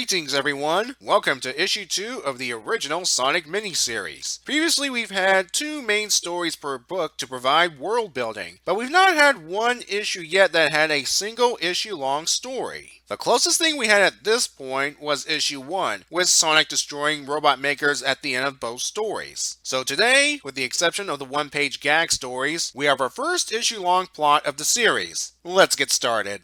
Greetings everyone! Welcome to issue 2 of the original Sonic miniseries. Previously we've had 2 main stories per book to provide world building, but we've not had one issue yet that had a single issue long story. The closest thing we had at this point was issue 1, with Sonic destroying robot makers at the end of both stories. So today, with the exception of the one-page gag stories, we have our first issue long plot of the series. Let's get started.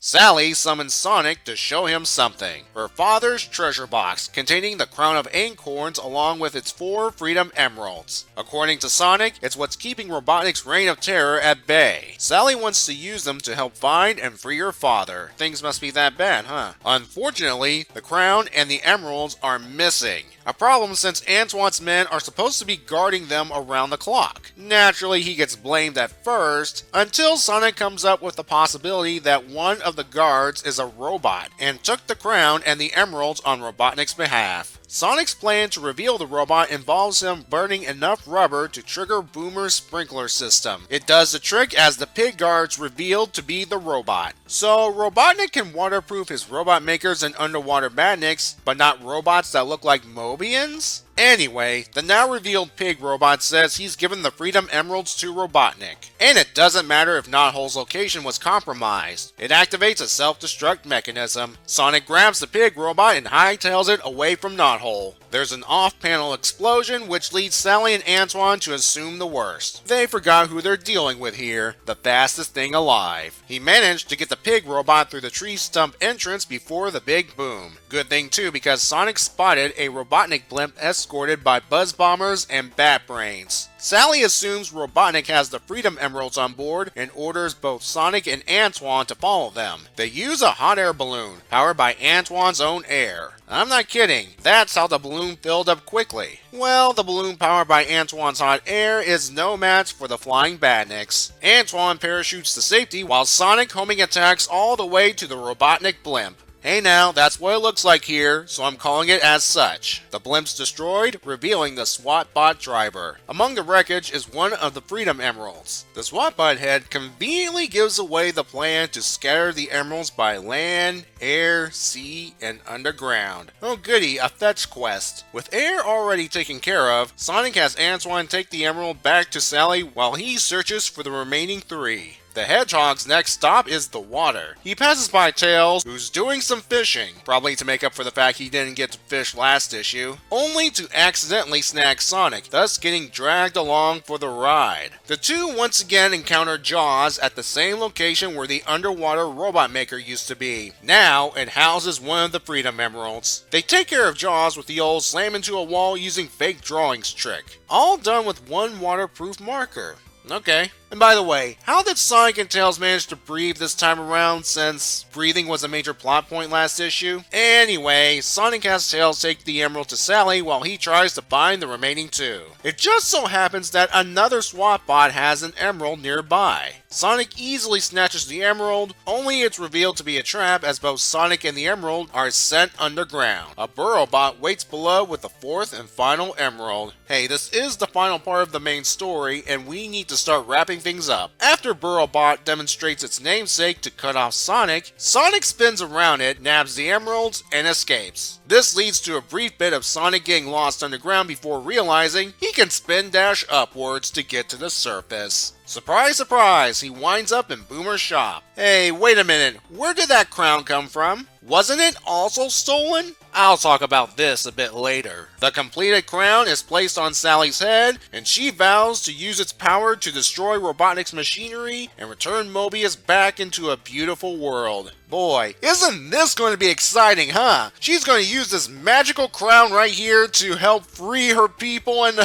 Sally summons Sonic to show him something. Her father's treasure box, containing the crown of acorns along with its 4 Freedom Emeralds. According to Sonic, it's what's keeping Robotnik's reign of terror at bay. Sally wants to use them to help find and free her father. Things must be that bad, huh? Unfortunately, the crown and the emeralds are missing. A problem since Antoine's men are supposed to be guarding them around the clock. Naturally, he gets blamed at first, until Sonic comes up with the possibility that one of the guards is a robot, and took the crown and the emeralds on Robotnik's behalf. Sonic's plan to reveal the robot involves him burning enough rubber to trigger Boomer's sprinkler system. It does the trick as the pig guards revealed to be the robot. So Robotnik can waterproof his robot makers and underwater badniks, but not robots that look like Mobians? Anyway, the now revealed pig robot says he's given the Freedom Emeralds to Robotnik. And it doesn't matter if Knothole's location was compromised. It activates a self-destruct mechanism. Sonic grabs the pig robot and hightails it away from Knothole. There's an off-panel explosion which leads Sally and Antoine to assume the worst. They forgot who they're dealing with here, the fastest thing alive. He managed to get the pig robot through the tree stump entrance before the big boom. Good thing too, because Sonic spotted a Robotnik blimp escorted by Buzz Bombers and Bat Brains. Sally assumes Robotnik has the Freedom Emeralds on board and orders both Sonic and Antoine to follow them. They use a hot air balloon, powered by Antoine's own air. I'm not kidding, that's how the balloon filled up quickly. Well, the balloon powered by Antoine's hot air is no match for the flying badniks. Antoine parachutes to safety while Sonic homing attacks all the way to the Robotnik blimp. Hey now, that's what it looks like here, so I'm calling it as such. The blimp's destroyed, revealing the SWAT bot driver. Among the wreckage is one of the Freedom Emeralds. The SWAT bot head conveniently gives away the plan to scatter the emeralds by land, air, sea, and underground. Oh goody, a fetch quest. With air already taken care of, Sonic has Antoine take the emerald back to Sally while he searches for the remaining 3. The Hedgehog's next stop is the water. He passes by Tails, who's doing some fishing, probably to make up for the fact he didn't get to fish last issue, only to accidentally snag Sonic, thus getting dragged along for the ride. The two once again encounter Jaws at the same location where the underwater robot maker used to be. Now, it houses one of the Freedom Emeralds. They take care of Jaws with the old slam into a wall using fake drawings trick. All done with one waterproof marker. Okay. And by the way, how did Sonic and Tails manage to breathe this time around, since breathing was a major plot point last issue? Anyway, Sonic has Tails take the emerald to Sally while he tries to find the remaining 2. It just so happens that another SWAT bot has an emerald nearby. Sonic easily snatches the emerald, only it's revealed to be a trap as both Sonic and the emerald are sent underground. A burrow bot waits below with the 4th and final emerald. Hey, this is the final part of the main story, and we need to start wrapping things up. After Burrowbot demonstrates its namesake to cut off Sonic, Sonic spins around it, nabs the emeralds, and escapes. This leads to a brief bit of Sonic getting lost underground before realizing he can spin dash upwards to get to the surface. Surprise, surprise, he winds up in Boomer's shop. Hey, wait a minute, where did that crown come from? Wasn't it also stolen? I'll talk about this a bit later. The completed crown is placed on Sally's head, and she vows to use its power to destroy Robotnik's machinery and return Mobius back into a beautiful world. Boy, isn't this going to be exciting, huh? She's going to use this magical crown right here to help free her people and...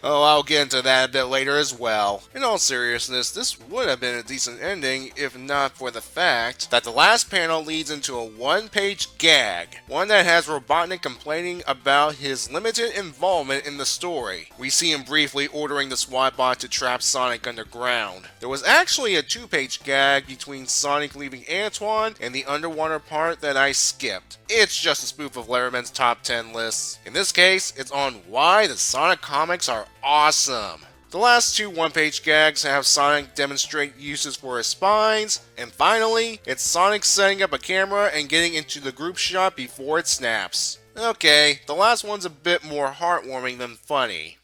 Oh, I'll get into that a bit later as well. In all seriousness, this would have been a decent ending if not for the fact that the last panel leads into a one-page gag, one that has Robotnik complaining about his limited involvement in the story. We see him briefly ordering the SWAT bot to trap Sonic underground. There was actually a 2-page gag between Sonic leaving Antoine and the underwater part that I skipped. It's just a spoof of Letterman's top 10 lists. In this case, it's on why the Sonic comics are awesome. The last two one-page gags have Sonic demonstrate uses for his spines, and finally, it's Sonic setting up a camera and getting into the group shot before it snaps. Okay, the last one's a bit more heartwarming than funny.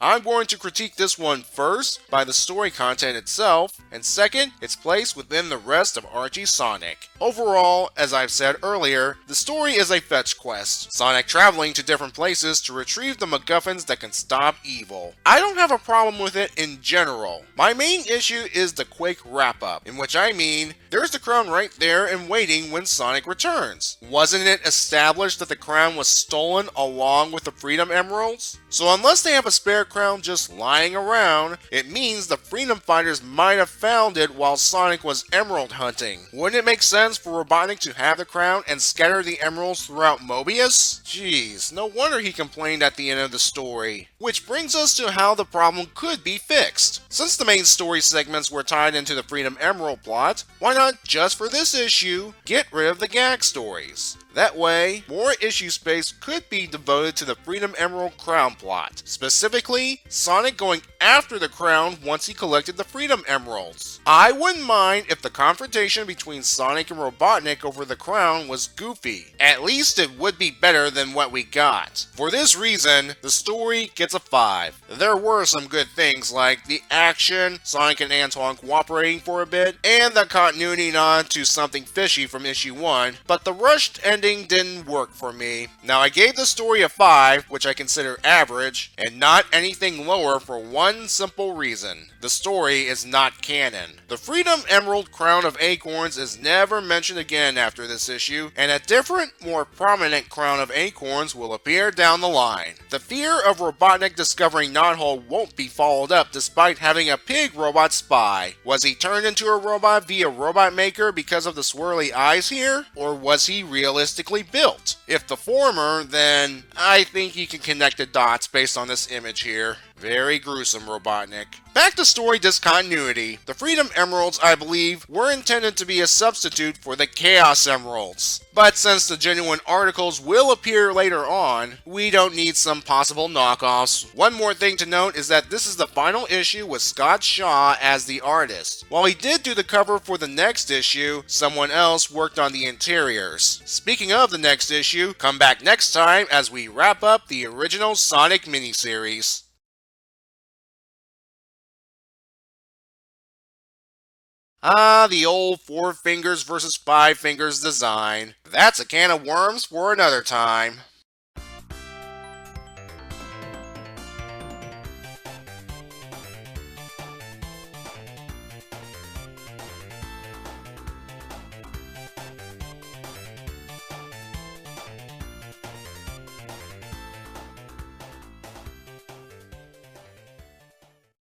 I'm going to critique this one first by the story content itself, and second, its place within the rest of Archie's Sonic. Overall, as I've said earlier, the story is a fetch quest, Sonic traveling to different places to retrieve the MacGuffins that can stop evil. I don't have a problem with it in general. My main issue is the quick wrap-up, in which I mean, there's the crown right there and waiting when Sonic returns. Wasn't it established that the crown was stolen along with the Freedom Emeralds? So unless they have a spare crown just lying around, it means the Freedom Fighters might have found it while Sonic was emerald hunting. Wouldn't it make sense for Robotnik to have the crown and scatter the emeralds throughout Mobius? Jeez, no wonder he complained at the end of the story. Which brings us to how the problem could be fixed. Since the main story segments were tied into the Freedom Emerald plot, why not just for this issue, get rid of the gag stories? That way, more issue space could be devoted to the Freedom Emerald crown plot. Specifically, Sonic going after the crown once he collected the Freedom Emeralds. I wouldn't mind if the confrontation between Sonic and Robotnik over the crown was goofy. At least it would be better than what we got. For this reason, the story gets a 5. There were some good things like the action, Sonic and Antoine cooperating for a bit, and the continuity nod to something fishy from issue 1, but the rushed ending didn't work for me. Now I gave the story a 5, which I consider average, and not anything lower for one simple reason. The story is not canon. The Freedom Emerald Crown of Acorns is never mentioned again after this issue, and a different, more prominent Crown of Acorns will appear down the line. The fear of Robotnik discovering Knothole won't be followed up despite having a pig robot spy. Was he turned into a robot via Robot Maker because of the swirly eyes here? Or was he realistically built? If the former, then I think you can connect the dots based on this image here. Very gruesome, Robotnik. Back to story discontinuity. The Freedom Emeralds, I believe, were intended to be a substitute for the Chaos Emeralds. But since the genuine articles will appear later on, we don't need some possible knockoffs. One more thing to note is that this is the final issue with Scott Shaw as the artist. While he did do the cover for the next issue, someone else worked on the interiors. Speaking of the next issue, come back next time as we wrap up the original Sonic miniseries. Ah, the old 4 fingers versus 5 fingers design. That's a can of worms for another time.